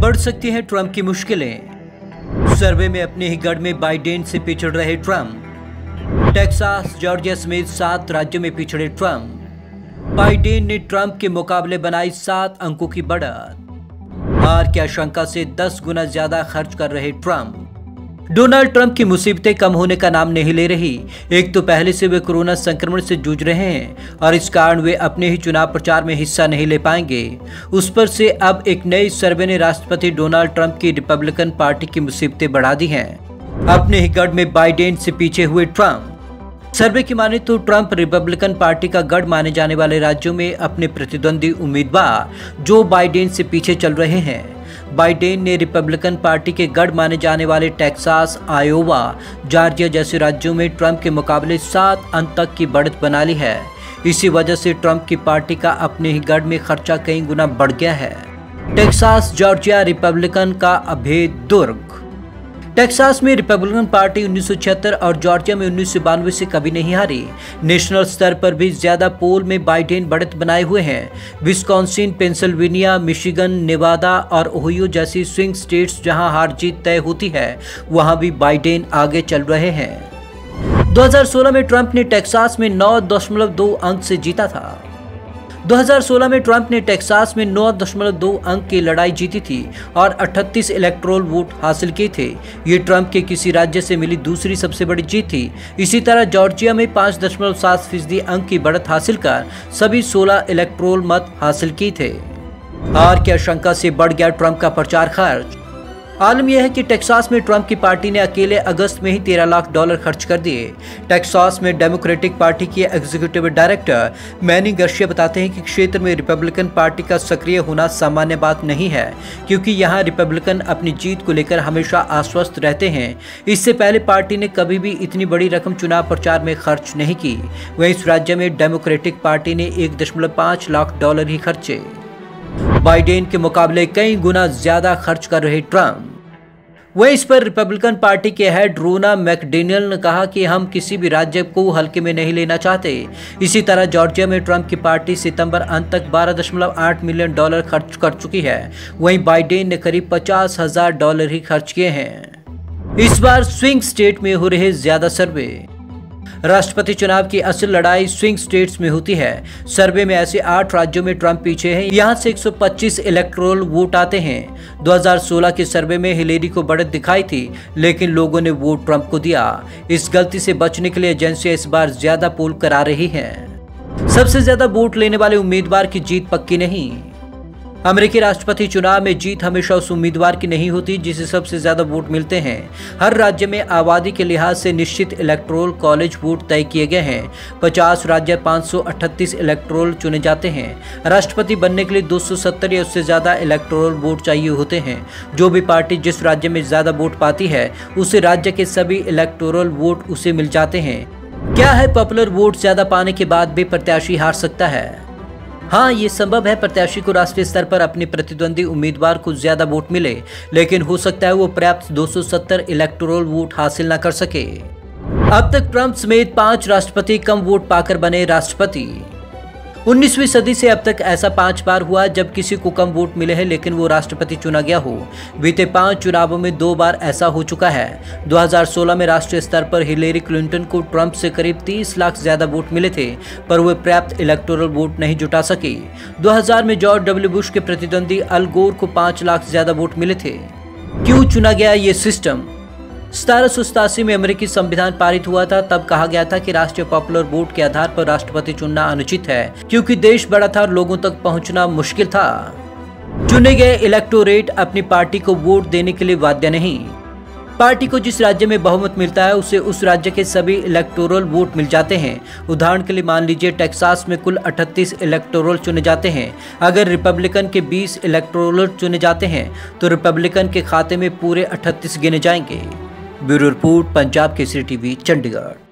बढ़ सकती हैं ट्रंप की मुश्किलें। सर्वे में अपने ही गढ़ में बाइडेन से पिछड़ रहे ट्रंप। टेक्सास, जॉर्जिया समेत 7 राज्यों में पिछड़े ट्रंप। बाइडेन ने ट्रंप के मुकाबले बनाई 7 अंकों की बढ़त। हार की आशंका से 10 गुना ज्यादा खर्च कर रहे ट्रंप। डोनाल्ड ट्रंप की मुसीबतें कम होने का नाम नहीं ले रही। एक तो पहले से वे कोरोना संक्रमण से जूझ रहे हैं और इस कारण वे अपने ही चुनाव प्रचार में हिस्सा नहीं ले पाएंगे। उस पर से अब एक नई सर्वे ने राष्ट्रपति डोनाल्ड ट्रंप की रिपब्लिकन पार्टी की मुसीबतें बढ़ा दी हैं। अपने ही गढ़ में बाइडेन से पीछे हुए ट्रंप। सर्वे की माने तो ट्रंप रिपब्लिकन पार्टी का गढ़ माने जाने वाले राज्यों में अपने प्रतिद्वंदी उम्मीदवार जो बाइडेन से पीछे चल रहे हैं। बाइडेन ने रिपब्लिकन पार्टी के गढ़ माने जाने वाले टेक्सास, आयोवा, जॉर्जिया जैसे राज्यों में ट्रंप के मुकाबले 7 अंक तक की बढ़त बना ली है। इसी वजह से ट्रंप की पार्टी का अपने ही गढ़ में खर्चा कई गुना बढ़ गया है। टेक्सास, जॉर्जिया रिपब्लिकन का अभेद दुर्ग। टेक्सास में रिपब्लिकन पार्टी 1976 और जॉर्जिया में 1992 से कभी नहीं हारी। नेशनल स्तर पर भी ज्यादा पोल में बाइडेन बढ़त बनाए हुए हैं। विस्कॉन्सिन, पेंसिल्वेनिया, मिशिगन, नेवादा और ओहियो जैसी स्विंग स्टेट्स जहां हार जीत तय होती है, वहां भी बाइडेन आगे चल रहे हैं। 2016 में ट्रंप ने टेक्सास में 9.2 अंक से जीता था। 2016 में ट्रंप ने टेक्सास में 9.2 अंक की लड़ाई जीती थी और 38 इलेक्टोरल वोट हासिल किए थे। ये ट्रंप के किसी राज्य से मिली दूसरी सबसे बड़ी जीत थी। इसी तरह जॉर्जिया में 5.7% अंक की बढ़त हासिल कर सभी 16 इलेक्टोरल मत हासिल किए थे। हार की आशंका से बढ़ गया ट्रंप का प्रचार खर्च। आलम यह है कि टेक्सास में ट्रंप की पार्टी ने अकेले अगस्त में ही $13 लाख खर्च कर दिए। टेक्सास में डेमोक्रेटिक पार्टी के एग्जीक्यूटिव डायरेक्टर मैनी गर्सिया बताते हैं कि क्षेत्र में रिपब्लिकन पार्टी का सक्रिय होना सामान्य बात नहीं है, क्योंकि यहां रिपब्लिकन अपनी जीत को लेकर हमेशा आश्वस्त रहते हैं। इससे पहले पार्टी ने कभी भी इतनी बड़ी रकम चुनाव प्रचार में खर्च नहीं की। वहीं इस राज्य में डेमोक्रेटिक पार्टी ने $1.5 लाख ही खर्चे। बाइडेन के मुकाबले कई गुना ज्यादा खर्च कर रहे ट्रंप। वहीं इस पर रिपब्लिकन पार्टी के हेड रोना मैकडेनियल ने कहा कि हम किसी भी राज्य को हल्के में नहीं लेना चाहते। इसी तरह जॉर्जिया में ट्रंप की पार्टी सितंबर अंत तक $12.8 मिलियन खर्च कर चुकी है। वहीं बाइडेन ने करीब $50,000 ही खर्च किए हैं। इस बार स्विंग स्टेट में हो रहे ज्यादा सर्वे। राष्ट्रपति चुनाव की असल लड़ाई स्विंग स्टेट्स में होती है। सर्वे में ऐसे 8 राज्यों में ट्रंप पीछे हैं। यहाँ से 125 इलेक्टोरल वोट आते हैं। 2016 के सर्वे में हिलेरी को बढ़त दिखाई थी, लेकिन लोगों ने वोट ट्रंप को दिया। इस गलती से बचने के लिए एजेंसियां इस बार ज्यादा पोल करा रही हैं। सबसे ज्यादा वोट लेने वाले उम्मीदवार की जीत पक्की नहीं। अमेरिकी राष्ट्रपति चुनाव में जीत हमेशा उस उम्मीदवार की नहीं होती जिसे सबसे ज्यादा वोट मिलते हैं। हर राज्य में आबादी के लिहाज से निश्चित इलेक्टोरल कॉलेज वोट तय किए गए हैं। 50 राज्य 538 इलेक्टोरल चुने जाते हैं। राष्ट्रपति बनने के लिए 270 या उससे ज्यादा इलेक्टोरल वोट चाहिए होते हैं। जो भी पार्टी जिस राज्य में ज्यादा वोट पाती है, उसे राज्य के सभी इलेक्टोरल वोट उसे मिल जाते हैं। क्या है, पॉपुलर वोट ज्यादा पाने के बाद भी प्रत्याशी हार सकता है? हाँ, ये संभव है। प्रत्याशी को राष्ट्रीय स्तर पर अपने प्रतिद्वंदी उम्मीदवार को ज्यादा वोट मिले, लेकिन हो सकता है वो पर्याप्त 270 इलेक्टोरल वोट हासिल न कर सके। अब तक ट्रंप समेत 5 राष्ट्रपति कम वोट पाकर बने राष्ट्रपति। 19वीं सदी से अब तक ऐसा 5 बार हुआ जब किसी को कम वोट मिले हैं लेकिन वो राष्ट्रपति चुना गया हो। बीते 5 चुनावों में 2 बार ऐसा हो चुका है। 2016 में राष्ट्रीय स्तर पर हिलेरी क्लिंटन को ट्रंप से करीब 30 लाख ज्यादा वोट मिले थे, पर वे पर्याप्त इलेक्टोरल वोट नहीं जुटा सके। 2000 में जॉर्ज डब्ल्यू बुश के प्रतिद्वंदी अल गोर को 5 लाख ज्यादा वोट मिले थे। क्यों चुना गया ये सिस्टम? 1787 में अमेरिकी संविधान पारित हुआ था। तब कहा गया था कि राष्ट्रीय पॉपुलर वोट के आधार पर राष्ट्रपति चुनना अनुचित है, क्योंकि देश बड़ा था और लोगों तक पहुंचना मुश्किल था। चुने गए इलेक्टोरेट अपनी पार्टी को वोट देने के लिए बाध्य नहीं। पार्टी को जिस राज्य में बहुमत मिलता है उसे उस राज्य के सभी इलेक्टोरल वोट मिल जाते हैं। उदाहरण के लिए मान लीजिए टेक्सास में कुल 38 इलेक्टोरल चुने जाते हैं। अगर रिपब्लिकन के 20 इलेक्टोरल चुने जाते हैं तो रिपब्लिकन के खाते में पूरे 38 गिने जाएंगे। Bureau report, Punjab Kesari TV, Chandigarh.